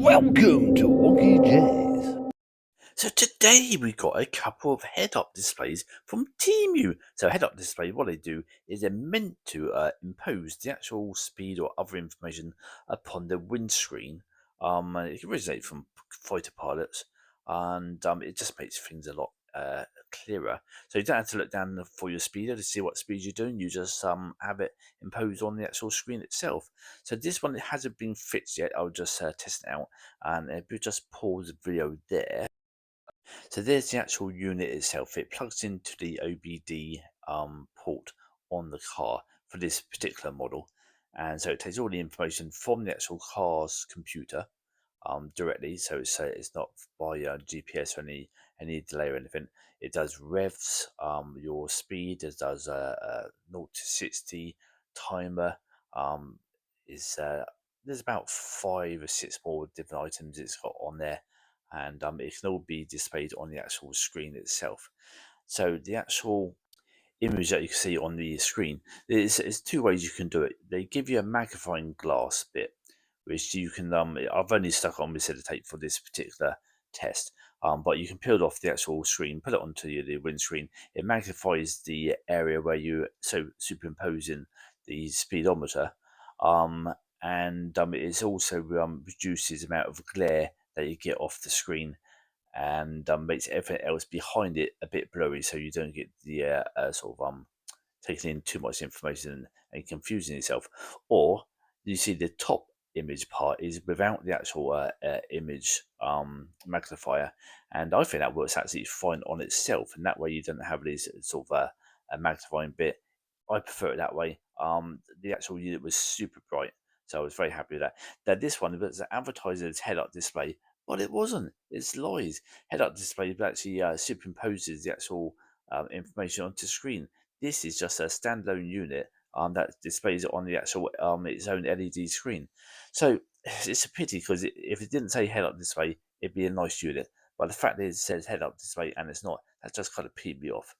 Welcome to Wonkeyjase. So today we got a couple of head-up displays from TEMU. So head-up display, what they do is they're meant to impose the actual speed or other information upon the windscreen. It originates from fighter pilots, and it just makes things a lot clearer. So you don't have to look down for your speeder to see what speed you're doing. You just have it imposed on the actual screen itself. So this one, it hasn't been fixed yet. I'll just test it out, and if you just pause the video there. So there's the actual unit itself. It plugs into the OBD port on the car for this particular model, and so it takes all the information from the actual car's computer directly. So it's not by GPS or any delay or anything. It does revs, your speed. It does 0 to 60 timer. Is There's about 5 or 6 more different items it's got on there, and it can all be displayed on the actual screen itself. So the actual image that you can see on the screen, there's 2 ways you can do it. They give you a magnifying glass bit, which you can I've only stuck on with tape for this particular test, but you can peel it off the actual screen, put it onto the windscreen. It magnifies the area where you superimposing the speedometer, um, and it also reduces the amount of glare that you get off the screen, and makes everything else behind it a bit blurry, so you don't get the taking in too much information and confusing yourself. Or you see the top image part is without the actual image magnifier, and I think that works absolutely fine on itself, and that way you don't have this sort of a magnifying bit. I prefer it that way. The actual unit was super bright, so I was very happy with that. Now this one was advertised as head-up display, but it wasn't. It's lies. Head-up display actually superimposes the actual information onto screen. This is just a standalone unit that displays it on the actual its own LED screen. So it's a pity, because if it didn't say head-up display, it'd be a nice unit. But the fact that it says head-up display and it's not, that just kind of peed me off.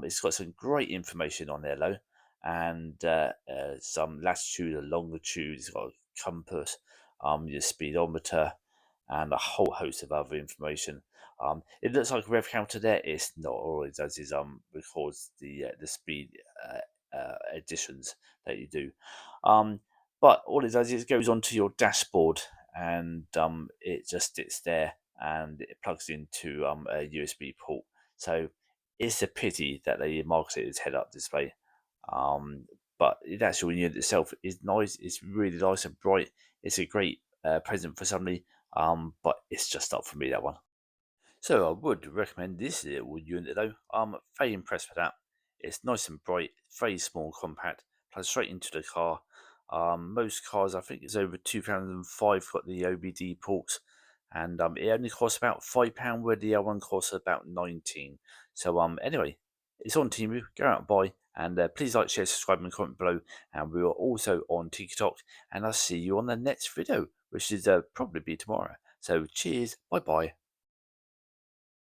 It's got some great information on there though, and some latitude and longitude. It's got a compass, your speedometer, and a whole host of other information. It looks like a rev counter there. It's not. All it does is records the speed additions that you do. But all it does is it goes onto your dashboard, and it just sits there, and it plugs into a USB port. So it's a pity that they market it as head-up display. Um, but the actual unit itself is nice. It's really nice and bright. It's a great present for somebody. But it's just not for me, that one. So I would recommend this little unit though. I'm very impressed with that. It's nice and bright, very small, compact, plugs straight into the car. Most cars, I think it's over 2005, got the OBD ports, and it only costs about £5, where the other one costs about 19. So anyway, it's on Temu. Go out and buy, and please like, share, subscribe, and comment below. And we are also on TikTok, and I'll see you on the next video, which is probably be tomorrow. So cheers, bye bye.